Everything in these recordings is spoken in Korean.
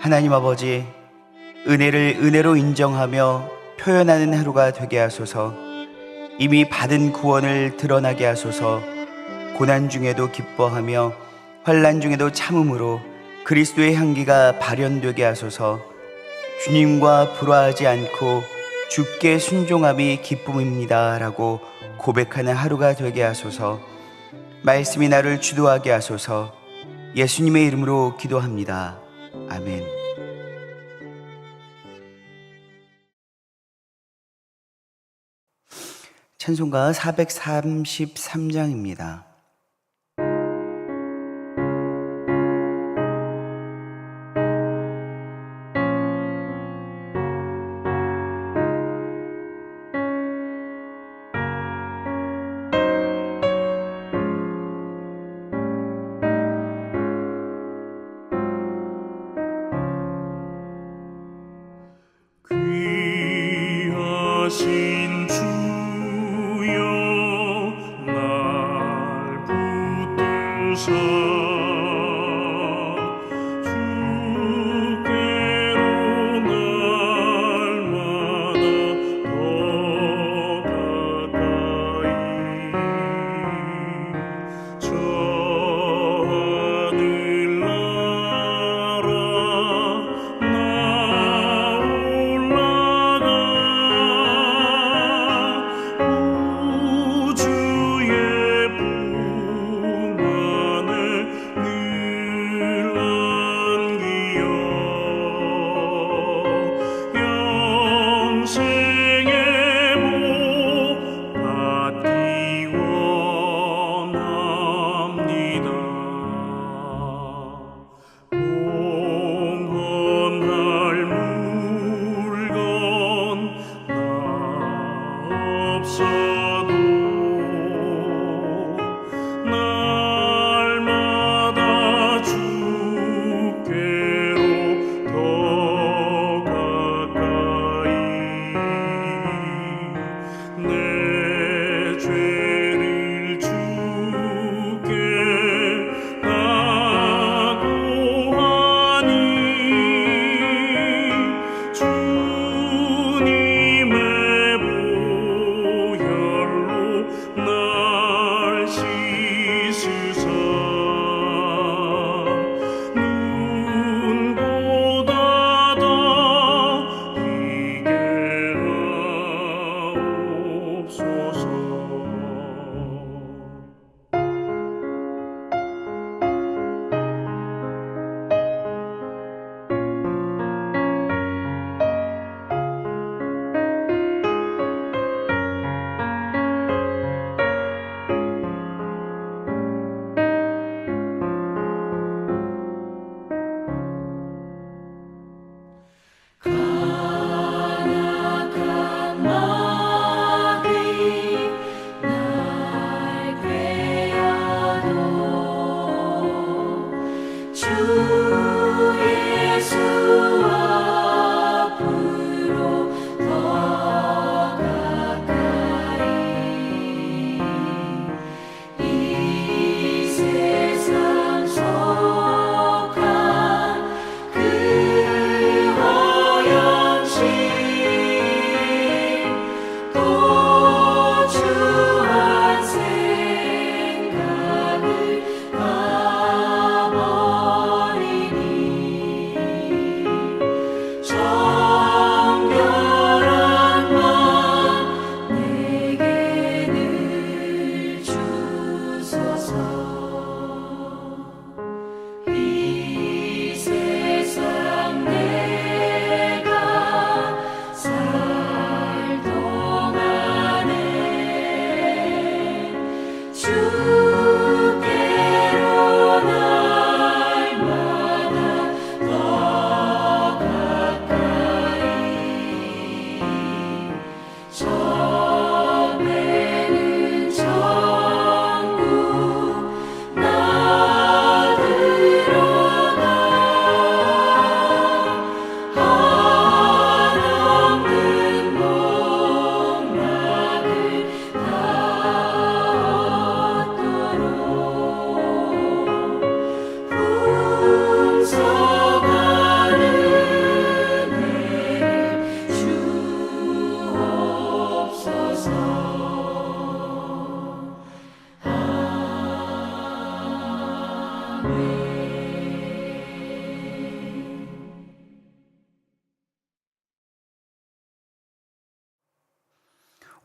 하나님 아버지, 은혜를 은혜로 인정하며 표현하는 하루가 되게 하소서. 이미 받은 구원을 드러나게 하소서. 고난 중에도 기뻐하며 환난 중에도 참음으로 그리스도의 향기가 발현되게 하소서. 주님과 불화하지 않고 주께 순종함이 기쁨입니다 라고 고백하는 하루가 되게 하소서. 말씀이 나를 주도하게 하소서. 예수님의 이름으로 기도합니다. 아멘. 찬송가 433장입니다. 귀하신 주여 날 붙드사 주께로 날마다 더 가까이 저 하늘나라 나 올라가 우주의 품 안에 늘 안기어 영생의 복 받기 원합니다. 봉헌할 물건 나 없어도 날마다 주께로 더 가까이 내 죄를 주께 나고하니 주님의 보혈로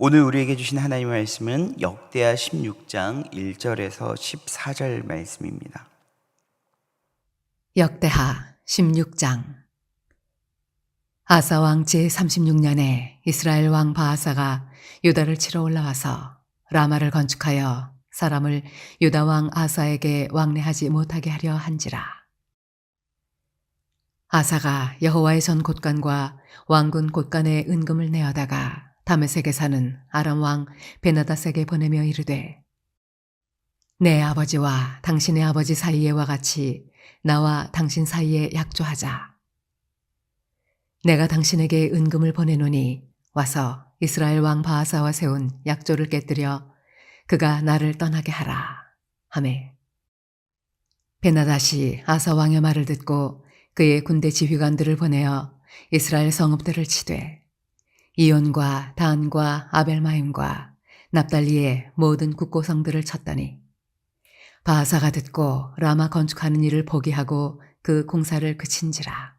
오늘 우리에게 주신 하나님의 말씀은 역대하 16장 1절에서 14절 말씀입니다. 역대하 16장. 아사 왕 제36년에 이스라엘 왕 바아사가 유다를 치러 올라와서 라마를 건축하여 사람을 유다 왕 아사에게 왕래하지 못하게 하려 한지라. 아사가 여호와의 전 곳간과 왕군 곳간에 은금을 내어다가 다메섹에 사는 아람 왕 베나다색에 보내며 이르되, 내 아버지와 당신의 아버지 사이에와 같이 나와 당신 사이에 약조하자. 내가 당신에게 은금을 보내노니 와서 이스라엘 왕 바아사와 세운 약조를 깨뜨려 그가 나를 떠나게 하라 하매, 베나닷이 아사 왕의 말을 듣고 그의 군대 지휘관들을 보내어 이스라엘 성읍들을 치되 이온과 단과 아벨마임과 납달리의 모든 국고성들을 쳤더니 바아사가 듣고 라마 건축하는 일을 포기하고 그 공사를 그친지라.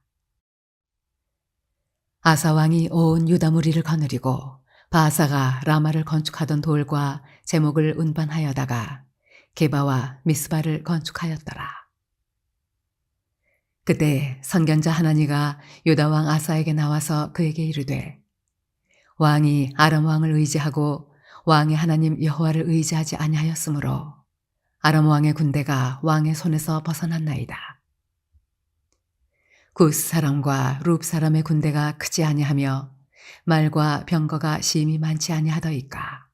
아사 왕이 온 유다 무리를 거느리고 바아사가 라마를 건축하던 돌과 제목을 운반하여다가 게바와 미스바를 건축하였더라. 그때 선견자 하나니가 유다 왕 아사에게 나와서 그에게 이르되, 왕이 아람 왕을 의지하고 왕의 하나님 여호와를 의지하지 아니하였으므로 아람 왕의 군대가 왕의 손에서 벗어났나이다. 구스 사람과 룹 사람의 군대가 크지 아니하며 말과 병거가 심히 많지 아니하더이까.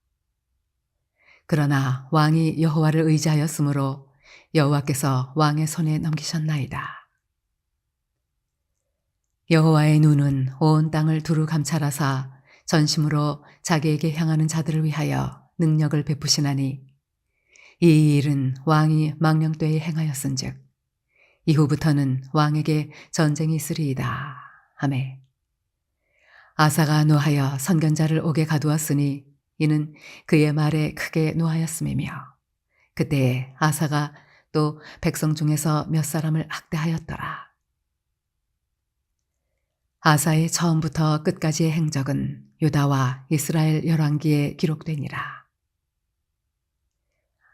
그러나 왕이 여호와를 의지하였으므로 여호와께서 왕의 손에 넘기셨나이다. 여호와의 눈은 온 땅을 두루 감찰하사 전심으로 자기에게 향하는 자들을 위하여 능력을 베푸시나니 이 일은 왕이 망령 때에 행하였은즉 이후부터는 왕에게 전쟁이 있으리이다 하매, 아사가 노하여 선견자를 옥에 가두었으니 이는 그의 말에 크게 노하였음이며, 그때에 아사가 또 백성 중에서 몇 사람을 학대하였더라. 아사의 처음부터 끝까지의 행적은 유다와 이스라엘 열왕기에 기록되니라.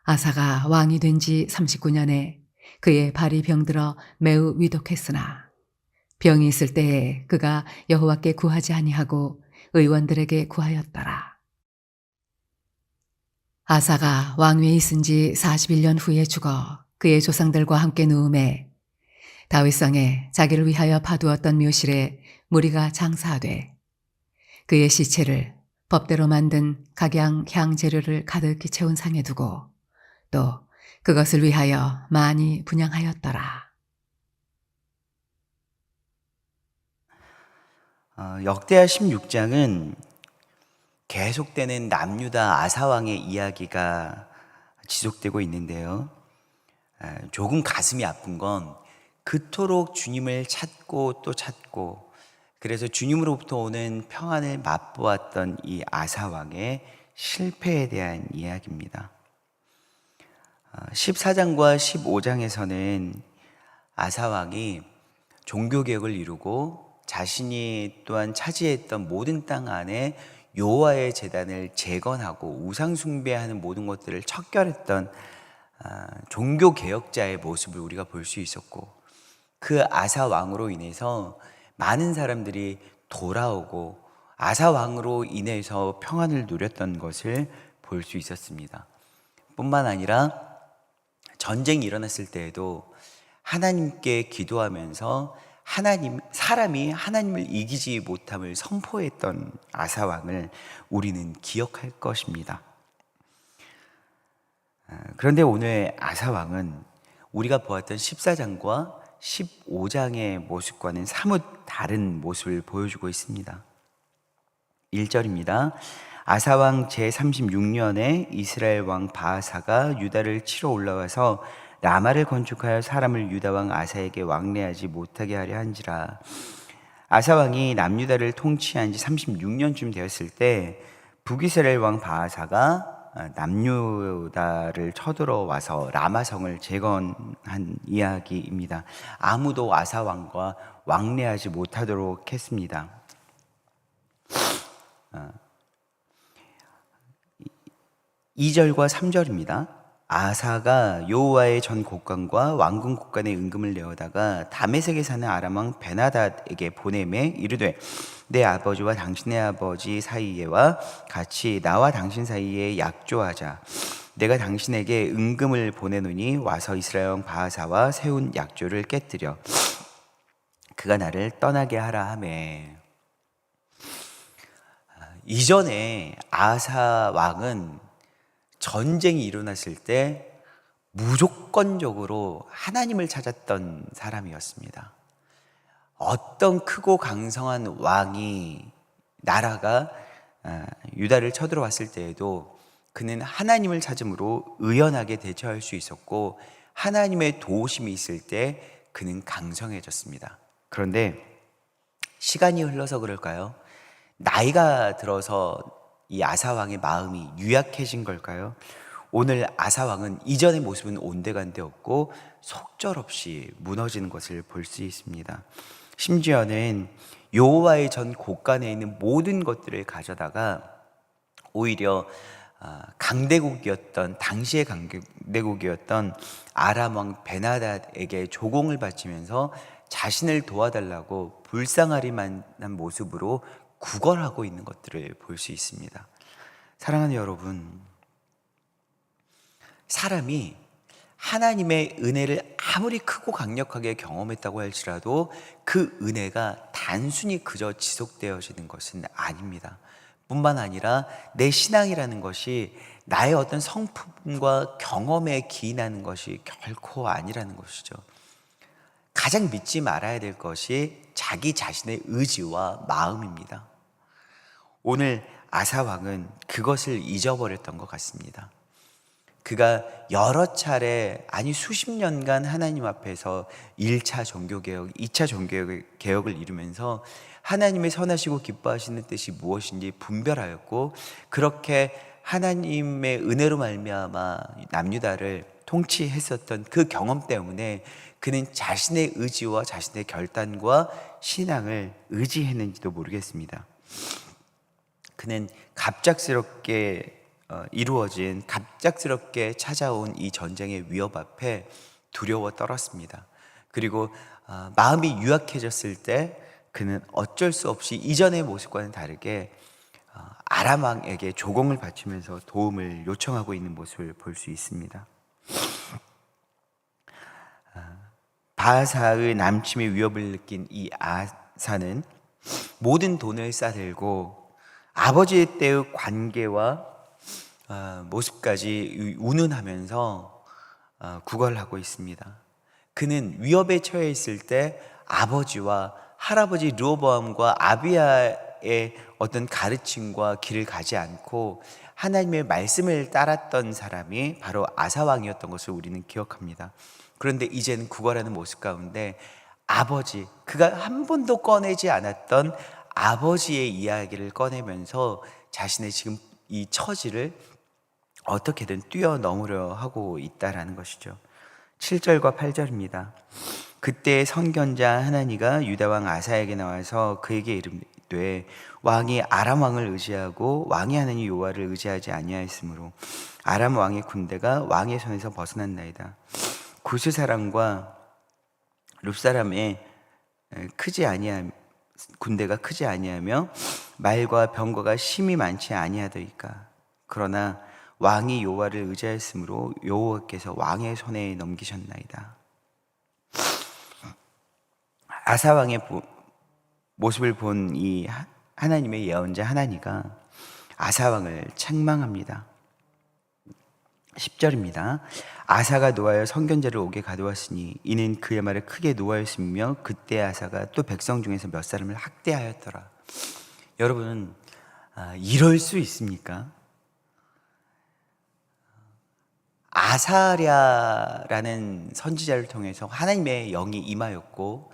아사가 왕이 된 지 39년에 그의 발이 병들어 매우 위독했으나 병이 있을 때에 그가 여호와께 구하지 아니하고 의원들에게 구하였더라. 아사가 왕위에 있은 지 41년 후에 죽어 그의 조상들과 함께 누움에 다윗성에 자기를 위하여 파두었던 묘실에 무리가 장사하되 그의 시체를 법대로 만든 각양 향 재료를 가득히 채운 상에 두고 또 그것을 위하여 많이 분향하였더라. 역대하 16장은 계속되는 남유다 아사왕의 이야기가 지속되고 있는데요. 조금 가슴이 아픈 건 그토록 주님을 찾고 또 찾고 그래서 주님으로부터 오는 평안을 맛보았던 이 아사왕의 실패에 대한 이야기입니다. 14장과 15장에서는 아사왕이 종교개혁을 이루고 자신이 또한 차지했던 모든 땅 안에 여호와의 제단을 재건하고 우상 숭배하는 모든 것들을 척결했던 종교개혁자의 모습을 우리가 볼 수 있었고, 그 아사왕으로 인해서 많은 사람들이 돌아오고 아사왕으로 인해서 평안을 누렸던 것을 볼 수 있었습니다. 뿐만 아니라 전쟁이 일어났을 때에도 하나님께 기도하면서 사람이 하나님을 이기지 못함을 선포했던 아사왕을 우리는 기억할 것입니다. 그런데 오늘 아사왕은 우리가 보았던 14장과 15장의 모습과는 사뭇 다른 모습을 보여주고 있습니다. 1절입니다. 아사왕 제36년에 이스라엘 왕 바아사가 유다를 치러 올라와서 라마를 건축하여 사람을 유다왕 아사에게 왕래하지 못하게 하려 한지라. 아사왕이 남유다를 통치한 지 36년쯤 되었을 때 북이스라엘 왕 바아사가 남유다를 쳐들어와서 라마성을 재건한 이야기입니다. 아무도 아사왕과 왕래하지 못하도록 했습니다. 2절과 3절입니다. 아사가 여호와의 전 곡간과 왕궁 곡간에 은금을 내어다가 다메섹에 사는 아람 왕 베나닷에게 보내매 이르되 내 아버지와 당신의 아버지 사이에와 같이 나와 당신 사이에 약조하자. 내가 당신에게 은금을 보내노니 와서 이스라엘 왕 바하사와 세운 약조를 깨뜨려 그가 나를 떠나게 하라 하매. 이전에 아사 왕은 전쟁이 일어났을 때 무조건적으로 하나님을 찾았던 사람이었습니다. 어떤 크고 강성한 왕이 나라가 유다를 쳐들어왔을 때에도 그는 하나님을 찾음으로 의연하게 대처할 수 있었고 하나님의 도우심이 있을 때 그는 강성해졌습니다. 그런데 시간이 흘러서 그럴까요? 나이가 들어서 이 아사왕의 마음이 유약해진 걸까요? 오늘 아사왕은 이전의 모습은 온데간데 없고 속절없이 무너지는 것을 볼 수 있습니다. 심지어는 여호와의 전 곡간에 있는 모든 것들을 가져다가 오히려 당시의 강대국이었던 아람 왕 베나닷에게 조공을 바치면서 자신을 도와달라고 불쌍하리만한 모습으로 구걸하고 있는 것들을 볼 수 있습니다. 사랑하는 여러분, 사람이 하나님의 은혜를 아무리 크고 강력하게 경험했다고 할지라도 그 은혜가 단순히 그저 지속되어지는 것은 아닙니다. 뿐만 아니라 내 신앙이라는 것이 나의 어떤 성품과 경험에 기인하는 것이 결코 아니라는 것이죠. 가장 믿지 말아야 될 것이 자기 자신의 의지와 마음입니다. 오늘 아사왕은 그것을 잊어버렸던 것 같습니다. 그가 여러 차례, 아니 수십 년간 하나님 앞에서 1차 종교개혁, 2차 종교개혁을 이루면서 하나님의 선하시고 기뻐하시는 뜻이 무엇인지 분별하였고, 그렇게 하나님의 은혜로 말미암아 남유다를 통치했었던 그 경험 때문에 그는 자신의 의지와 자신의 결단과 신앙을 의지했는지도 모르겠습니다. 그는 갑작스럽게 찾아온 이 전쟁의 위협 앞에 두려워 떨었습니다. 그리고 마음이 유약해졌을 때 그는 어쩔 수 없이 이전의 모습과는 다르게 아람 왕에게 조공을 바치면서 도움을 요청하고 있는 모습을 볼 수 있습니다. 바하사의 남침의 위협을 느낀 이 아사는 모든 돈을 싸들고 아버지의 때의 관계와 모습까지 운운하면서 구걸하고 있습니다. 그는 위협에 처해 있을 때 아버지와 할아버지 르호보암과 아비야의 어떤 가르침과 길을 가지 않고 하나님의 말씀을 따랐던 사람이 바로 아사왕이었던 것을 우리는 기억합니다. 그런데 이제는 구걸하는 모습 가운데 아버지, 그가 한 번도 꺼내지 않았던 아버지의 이야기를 꺼내면서 자신의 지금 이 처지를 어떻게든 뛰어넘으려 하고 있다라는 것이죠. 7절과 8절입니다. 그때 선견자 하나니가 유다 왕 아사에게 나와서 그에게 이르되 왕이 아람 왕을 의지하고 왕의 하나님 여호와를 의지하지 아니하였으므로 아람 왕의 군대가 왕의 손에서 벗어났나이다. 구스 사람과 룹 사람의 군대가 크지 아니하며 말과 병거가 심히 많지 아니하더이까. 그러나 왕이 여호와를 의지하였으므로 여호와께서 왕의 손에 넘기셨나이다. 아사 왕의 모습을 본 이 하나님의 예언자 하나니가 아사 왕을 책망합니다. 10절입니다. 아사가 노하여 선견자를 옥에 가두었으니 이는 그의 말을 크게 노하였으며 그때 아사가 또 백성 중에서 몇 사람을 학대하였더라. 여러분, 이럴 수 있습니까? 아사랴라는 선지자를 통해서 하나님의 영이 임하였고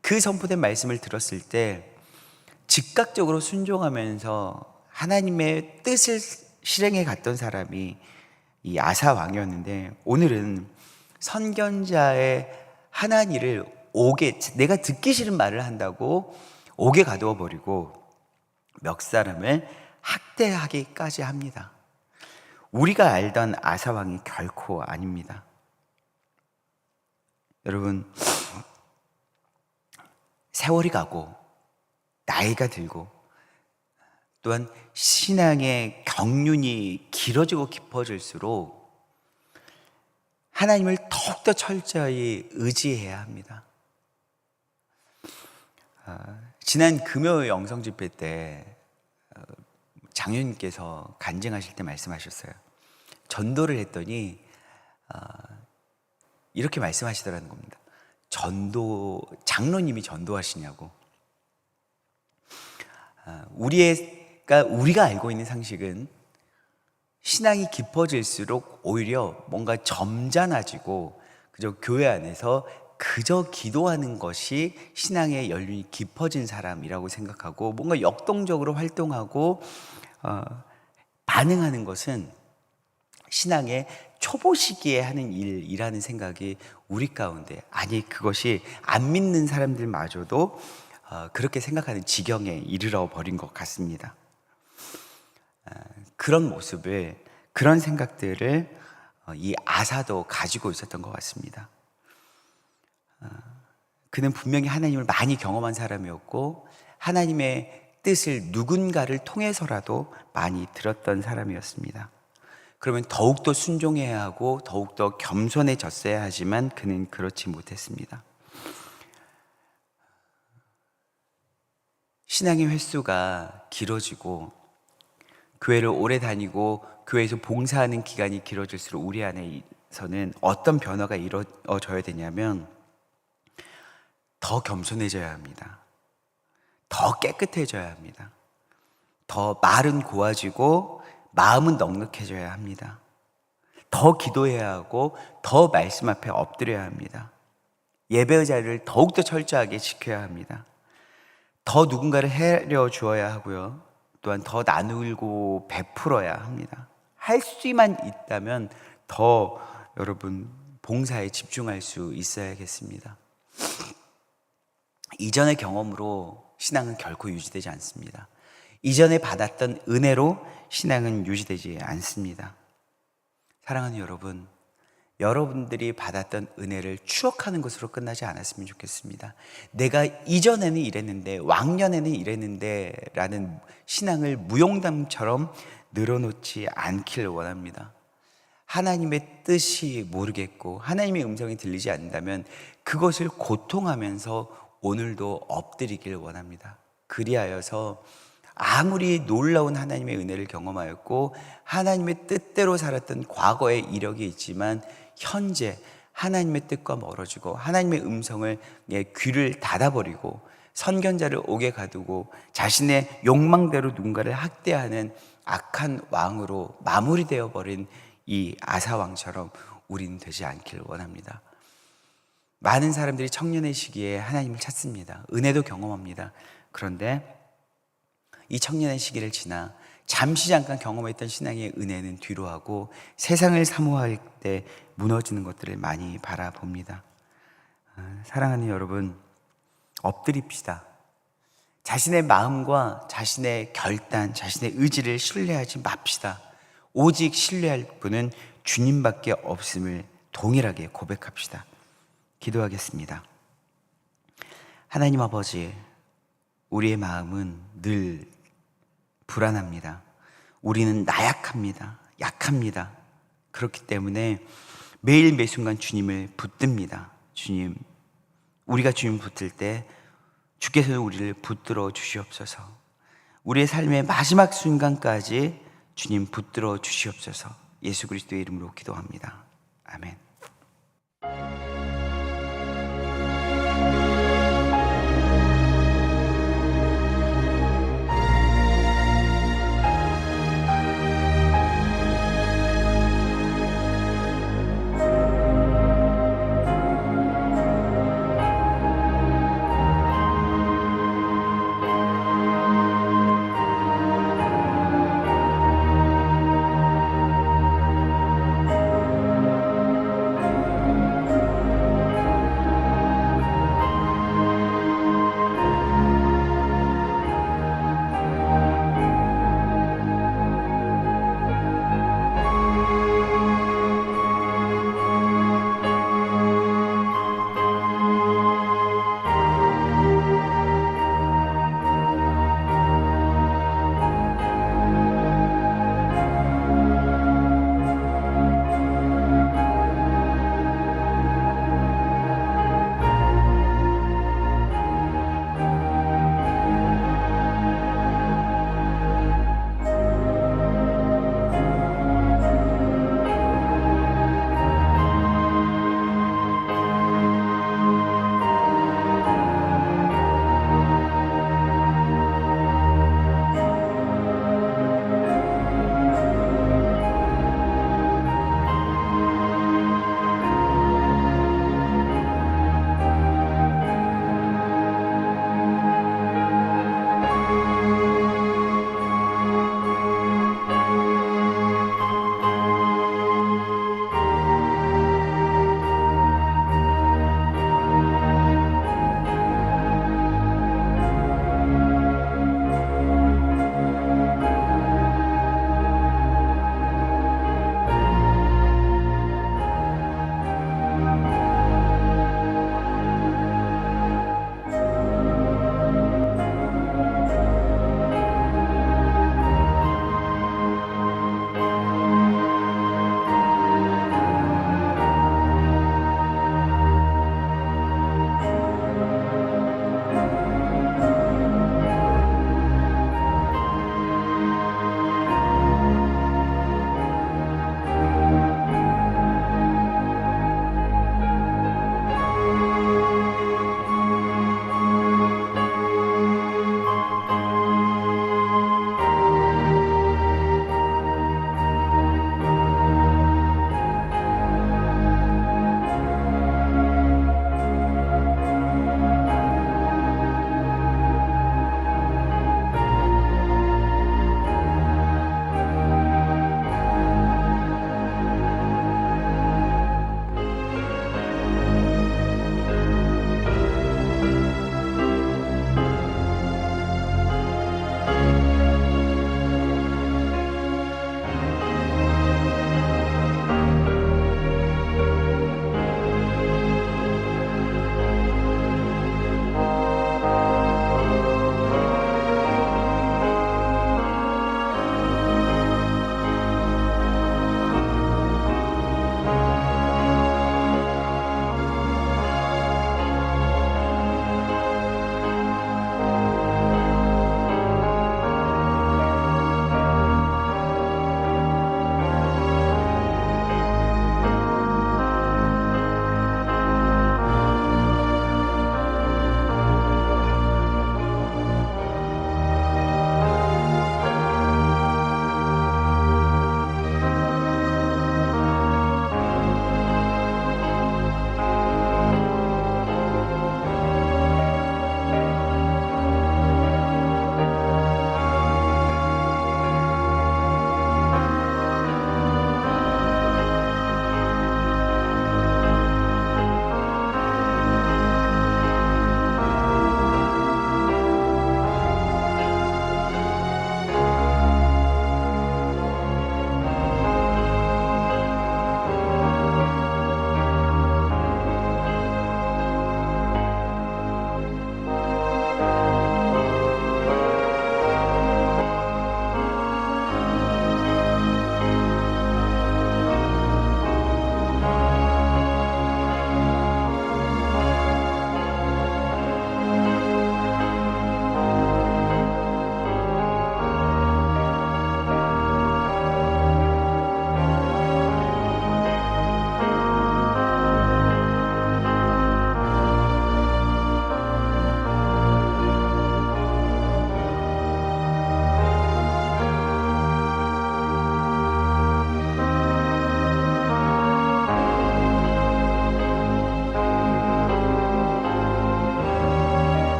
그 선포된 말씀을 들었을 때 즉각적으로 순종하면서 하나님의 뜻을 실행해 갔던 사람이 이 아사 왕이었는데, 오늘은 선견자의 하나니를 옥에, 내가 듣기 싫은 말을 한다고 옥에 가두어 버리고 몇 사람을 학대하기까지 합니다. 우리가 알던 아사 왕이 결코 아닙니다. 여러분, 세월이 가고 나이가 들고 또한 신앙의 경륜이 길어지고 깊어질수록 하나님을 더욱더 철저히 의지해야 합니다. 지난 금요 영성 집회 때 장로님께서 간증하실 때 말씀하셨어요. 전도를 했더니 이렇게 말씀하시더라는 겁니다. 장로님이 전도하시냐고. 우리가 알고 있는 상식은 신앙이 깊어질수록 오히려 뭔가 점잖아지고 그저 교회 안에서 그저 기도하는 것이 신앙의 연륜이 깊어진 사람이라고 생각하고 뭔가 역동적으로 활동하고 반응하는 것은 신앙의 초보 시기에 하는 일이라는 생각이 우리 가운데, 아니 그것이 안 믿는 사람들마저도 그렇게 생각하는 지경에 이르러 버린 것 같습니다. 그런 모습을, 그런 생각들을 이 아사도 가지고 있었던 것 같습니다. 그는 분명히 하나님을 많이 경험한 사람이었고 하나님의 뜻을 누군가를 통해서라도 많이 들었던 사람이었습니다. 그러면 더욱더 순종해야 하고 더욱더 겸손해졌어야 하지만 그는 그렇지 못했습니다. 신앙의 횟수가 길어지고 교회를 오래 다니고 교회에서 봉사하는 기간이 길어질수록 우리 안에서는 어떤 변화가 이루어져야 되냐면 더 겸손해져야 합니다. 더 깨끗해져야 합니다. 더 말은 고와지고 마음은 넉넉해져야 합니다. 더 기도해야 하고 더 말씀 앞에 엎드려야 합니다. 예배의 자리를 더욱더 철저하게 지켜야 합니다. 더 누군가를 해려 주어야 하고요. 또한 더 나누고 베풀어야 합니다. 할 수만 있다면 더 여러분 봉사에 집중할 수 있어야겠습니다. 이전의 경험으로 신앙은 결코 유지되지 않습니다. 이전에 받았던 은혜로 신앙은 유지되지 않습니다. 사랑하는 여러분, 여러분들이 받았던 은혜를 추억하는 것으로 끝나지 않았으면 좋겠습니다. 내가 이전에는 이랬는데, 왕년에는 이랬는데 라는 신앙을 무용담처럼 늘어놓지 않기를 원합니다. 하나님의 뜻이 모르겠고 하나님의 음성이 들리지 않는다면 그것을 고통하면서 오늘도 엎드리길 원합니다. 그리하여서 아무리 놀라운 하나님의 은혜를 경험하였고 하나님의 뜻대로 살았던 과거의 이력이 있지만 현재 하나님의 뜻과 멀어지고 하나님의 음성을 귀를 닫아버리고 선견자를 옥에 가두고 자신의 욕망대로 누군가를 학대하는 악한 왕으로 마무리되어 버린 이 아사 왕처럼 우리는 되지 않기를 원합니다. 많은 사람들이 청년의 시기에 하나님을 찾습니다. 은혜도 경험합니다. 그런데 이 청년의 시기를 지나 잠시 잠깐 경험했던 신앙의 은혜는 뒤로하고 세상을 사모할 때 무너지는 것들을 많이 바라봅니다. 사랑하는 여러분, 엎드립시다. 자신의 마음과 자신의 결단, 자신의 의지를 신뢰하지 맙시다. 오직 신뢰할 분은 주님밖에 없음을 동일하게 고백합시다. 기도하겠습니다. 하나님 아버지, 우리의 마음은 늘 불안합니다. 우리는 나약합니다. 약합니다. 그렇기 때문에 매일 매순간 주님을 붙듭니다. 주님, 우리가 주님 붙들 때 주께서는 우리를 붙들어 주시옵소서. 우리의 삶의 마지막 순간까지 주님 붙들어 주시옵소서. 예수 그리스도의 이름으로 기도합니다. 아멘.